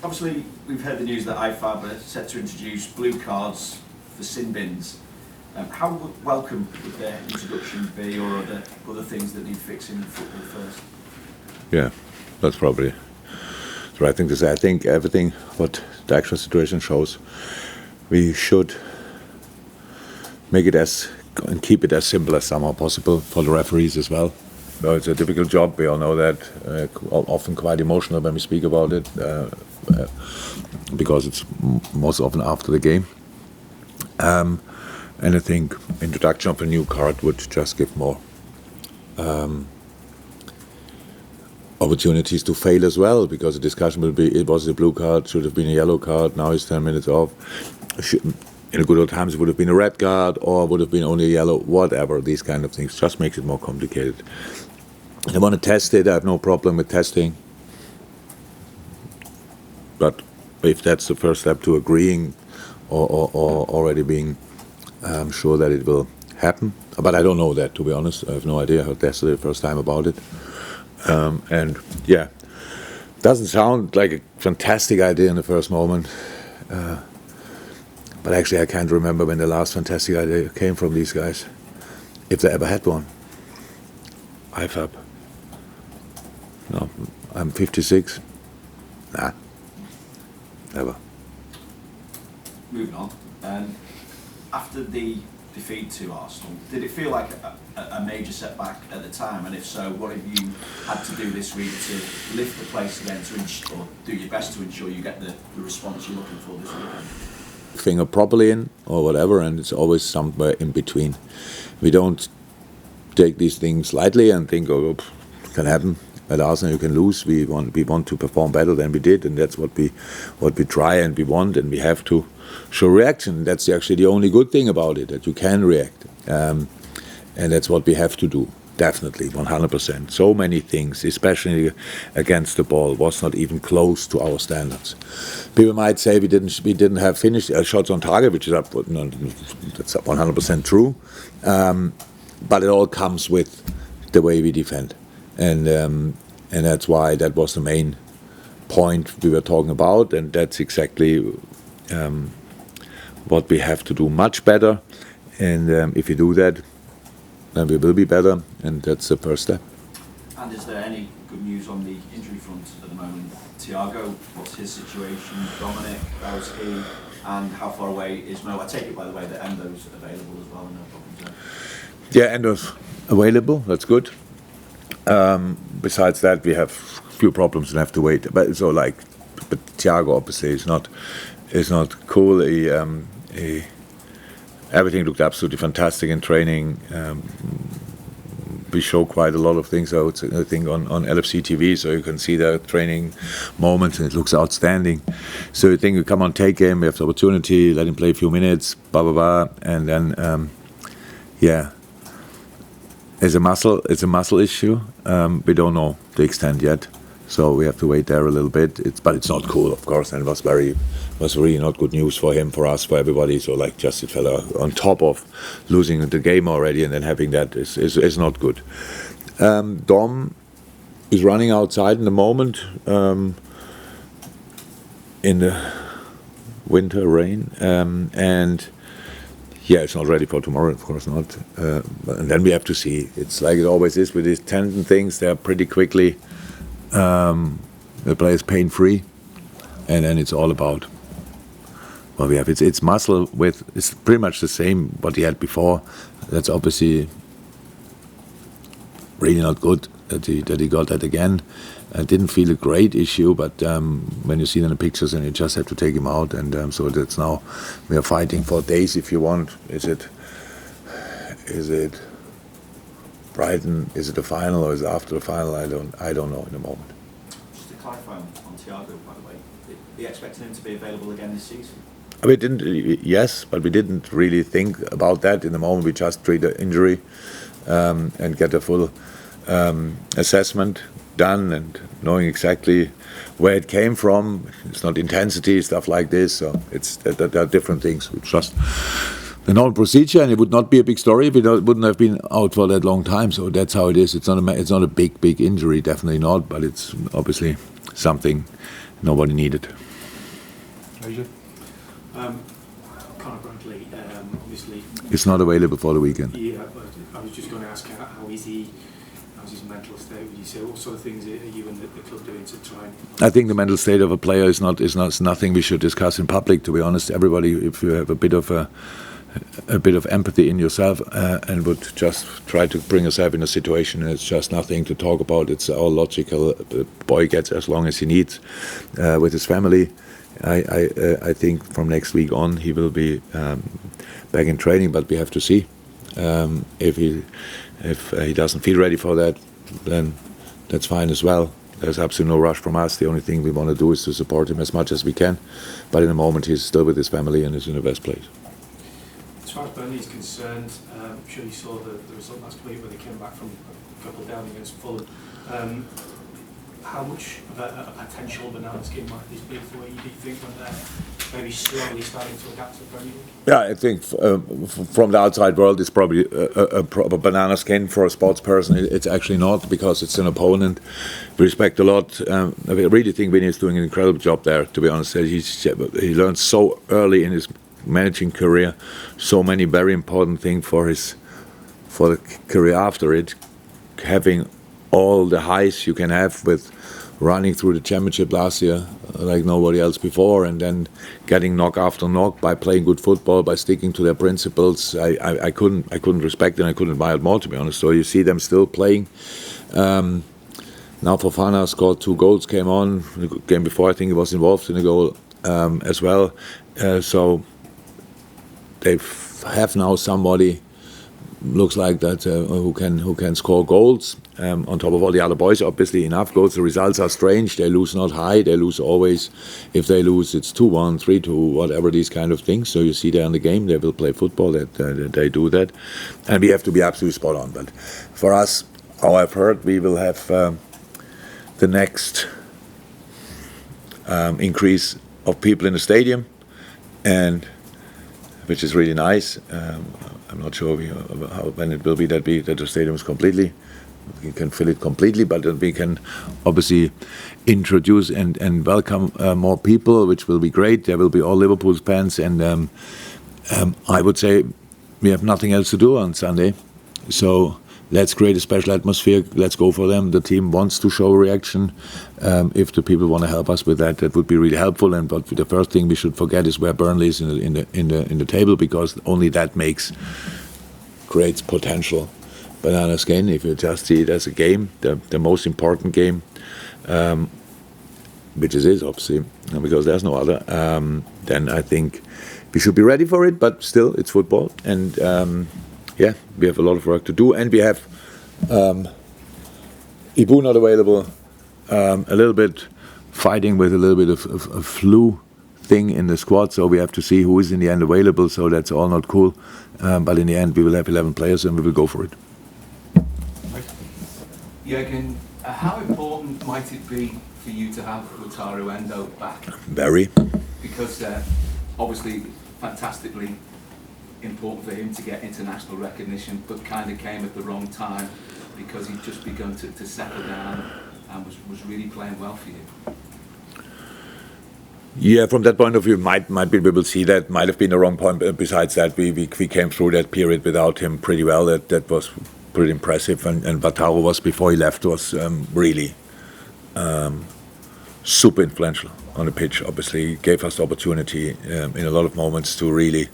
Obviously, we've heard the news that IFAB are set to introduce blue cards for sin bins. How welcome would their introduction be, or are there other things that need fixing in football first? Yeah, that's probably the right thing to say. I think everything what the actual situation shows, we should make it and keep it as simple as somehow possible for the referees as well. So it's a difficult job, we all know that, often quite emotional when we speak about it, because it's most often after the game. And I think introduction of a new card would just give more opportunities to fail as well, because the discussion will be, it was a blue card, should have been a yellow card, now it's 10 minutes off. In the good old times it would have been a red card, or would have been only a yellow, whatever, these kind of things just makes it more complicated. I want to test it, I have no problem with testing. But if that's the first step to agreeing or already being sure that it will happen. But I don't know that, to be honest. I have no idea. I heard yesterday the first time about it. And yeah, doesn't sound like a fantastic idea in the first moment. But actually I can't remember when the last fantastic idea came from these guys. If they ever had one. IFAB. No, I'm 56. Nah. Never. Moving on. After the defeat to Arsenal, did it feel like a major setback at the time? And if so, what have you had to do this week to lift the place again, or do your best to ensure you get the response you're looking for this weekend? Finger properly in, or whatever, and it's always somewhere in between. We don't take these things lightly and think, oh, it can happen. At Arsenal you can lose. We want to perform better than we did, and that's what we try and we want, and we have to show reaction. That's actually the only good thing about it, that you can react, and that's what we have to do. Definitely, 100%. So many things, especially against the ball, was not even close to our standards. People might say we didn't have finished shots on target, which is that's 100% true. But it all comes with the way we defend. And that's why that was the main point we were talking about, and that's exactly what we have to do much better. And if we do that, then we will be better, and that's the first step. And is there any good news on the injury front at the moment? Thiago, what's his situation? Dominic, how's he? And how far away is Mo? I take it, by the way, that Endo's available as well, no problems there. Yeah, Endo's available, that's good. Besides that, we have a few problems and have to wait. But Thiago obviously is not cool. Everything looked absolutely fantastic in training. We show quite a lot of things out, I think, on LFC TV, so you can see the training moments, and it looks outstanding. So I think we come on, take him, we have the opportunity, let him play a few minutes, and then yeah. It's a muscle issue. We don't know the extent yet, so we have to wait there a little bit. But it's not cool, of course, and it was really not good news for him, for us, for everybody. So it fell on top of losing the game already, and then having that is not good. Dom is running outside in the moment in the winter rain, and. Yeah, it's not ready for tomorrow, of course not. And then we have to see. It's like it always is with these tendon things. They're pretty quickly, the player is pain-free. And then it's all about what we have. It's muscle it's pretty much the same what he had before. That's obviously really not good that he got that again. I didn't feel a great issue, but when you see it in the pictures, and you just have to take him out, and so that's now we are fighting for days. If you want, is it Brighton? Is it the final, or is it after the final? I don't know in the moment. Just to clarify on Thiago, by the way, are you expecting him to be available again this season? We didn't. Yes, but we didn't really think about that in the moment. We just treat the injury and get a full assessment done, and knowing exactly where it came from. It's not intensity, stuff like this. So there are different things. It's just the normal procedure, and it would not be a big story if it wouldn't have been out for that long time. So that's how it is. It's not a big injury, definitely not. But it's obviously something nobody needed. Arjen? Conor Bradley, obviously. It's not available for the weekend. Yeah, but I was just going to ask how is he? How's his mental state? Would you say what sort of things are you and the club doing to try and? I think the mental state of a player is nothing we should discuss in public. To be honest, everybody, if you have a bit of empathy in yourself and would just try to bring yourself in a situation, it's just nothing to talk about. It's all logical. The boy gets as long as he needs with his family. I think from next week on he will be back in training, but we have to see if he doesn't feel ready for that, then that's fine as well. There's absolutely no rush from us. The only thing we want to do is to support him as much as we can. But in the moment, he's still with his family and is in the best place. As far as Burnley is concerned, I'm sure you saw the result last week where they came back from a couple down against Fulham. How much of a potential banana skin might this be for you, do you think, when they're maybe slowly starting to adapt to the Premier League? Yeah, I think from the outside world, it's probably a banana skin. For a sports person, it's actually not, because it's an opponent we respect a lot. I really think Vinnie is doing an incredible job there, to be honest. He learned so early in his managing career so many very important things for the career after it, having all the highs you can have with running through the championship last year like nobody else before, and then getting knock after knock by playing good football, by sticking to their principles. I couldn't respect it, and I couldn't admire it more, to be honest. So you see them still playing. Now Fofana scored 2 goals, came on. The game before, I think he was involved in the goal as well. So they have now somebody, looks like that, who can score goals on top of all the other boys. Obviously enough goals. The results are strange. They lose not high. They lose always. If they lose, it's 2-1, 3-2, whatever, these kind of things. So you see there in the game, they will play football. That they do that, and we have to be absolutely spot on. But for us, how I've heard, we will have the next increase of people in the stadium, and which is really nice. I'm not sure when it will be that the stadium is we can fill it completely, but that we can obviously introduce and welcome more people, which will be great. There will be all Liverpool fans, and I would say we have nothing else to do on Sunday. So let's create a special atmosphere. Let's go for them. The team wants to show a reaction. If the people want to help us with that, that would be really helpful. But the first thing we should forget is where Burnley is in the table, because only that creates potential banana skin. If you just see it as a game, the most important game, which it is obviously, because there's no other, then I think we should be ready for it. But still, it's football, and yeah, we have a lot of work to do, and we have Ibu not available, a little bit fighting with a little bit of a flu thing in the squad, so we have to see who is in the end available, so that's all not cool, but in the end we will have 11 players and we will go for it. Jurgen, how important might it be for you to have Thiago Endo back? Very. Because obviously fantastically important for him to get international recognition, but kind of came at the wrong time, because he'd just begun to settle down and was really playing well for you. Yeah, from that point of view, might be we will see that might have been the wrong point. But besides that, we came through that period without him pretty well. That was pretty impressive. And Thiago was, before he left, was really super influential on the pitch. Obviously, he gave us the opportunity in a lot of moments to really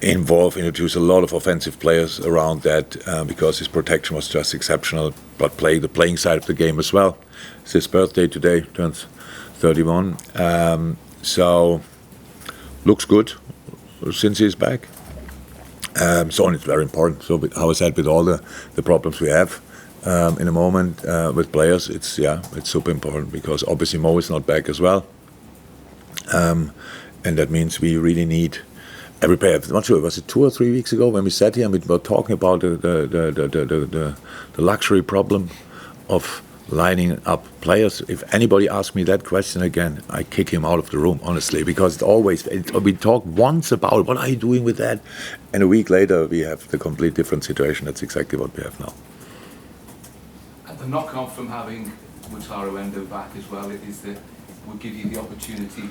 introduce a lot of offensive players around that, because his protection was just exceptional. But the playing side of the game as well. It's his birthday today, turns 31, so looks good since he's back. So it's very important. So how I said, with all the problems we have in the moment with players, it's super important, because obviously Mo is not back as well, and that means we really need every player. I'm not sure, was it 2 or 3 weeks ago when we sat here and we were talking about the luxury problem of lining up players. If anybody asks me that question again, I kick him out of the room, honestly, because we talk once about what are you doing with that, and a week later we have the complete different situation. That's exactly what we have now. And the knock-on from having Thiago Endo back as well is that would give you the opportunity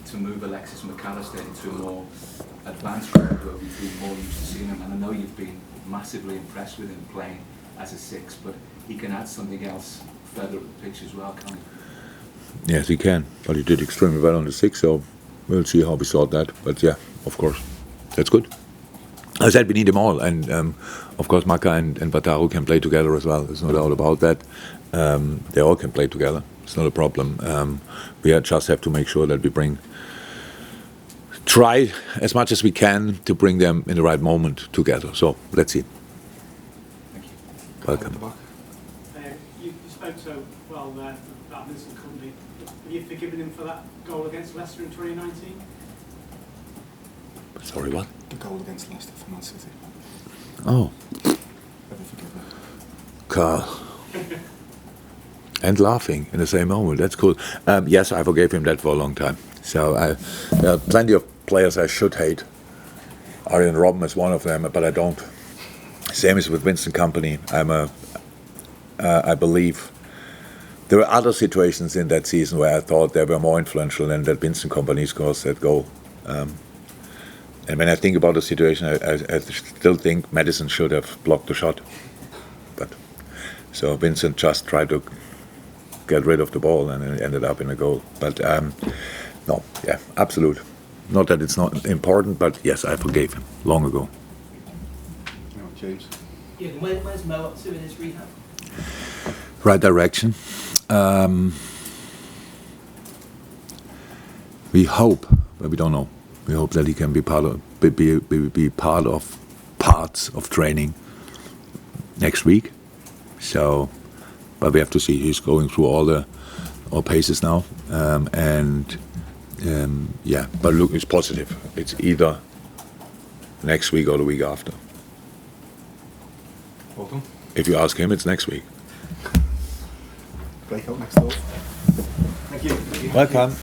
to move Alexis MacAllister into a more advanced role where we've been more used to seeing him. And I know you've been massively impressed with him playing as a 6, but he can add something else further up the pitch as well, can't he? Yes, he can. But he did extremely well on the 6, so we'll see how we sort that. But yeah, of course, that's good. I said we need them all, and of course Maka and Wataru can play together as well. There's no doubt about that. They all can play together. It's not a problem. We just have to make sure that we try as much as we can to bring them in the right moment together. So let's see. Thank you. Welcome. You spoke so well there about Vincent Kompany. Have you forgiven him for that goal against Leicester in 2019? Sorry, what? The goal against Leicester for Man City. Oh, Have you forgiven him? Carl. And laughing in the same moment. That's cool. Yes, I forgave him that for a long time. So there are plenty of players I should hate. Arjen Robben is one of them, but I don't. Same as with Vincent Kompany. I believe there were other situations in that season where I thought they were more influential than that Vincent Kompany scores that goal. And when I think about the situation, I still think Madison should have blocked the shot. But so Vincent just tried to get rid of the ball and it ended up in a goal. But no, yeah, absolute. Not that it's not important, but yes, I forgave him long ago. No, James. Yeah, where's Mo up to in his rehab? Right direction. We hope, but we don't know. We hope that he can be part of parts of training next week. So, but we have to see. He's going through all paces now, yeah. But look, it's positive. It's either next week or the week after. Welcome. If you ask him, it's next week. Break out next door. Thank you. Welcome.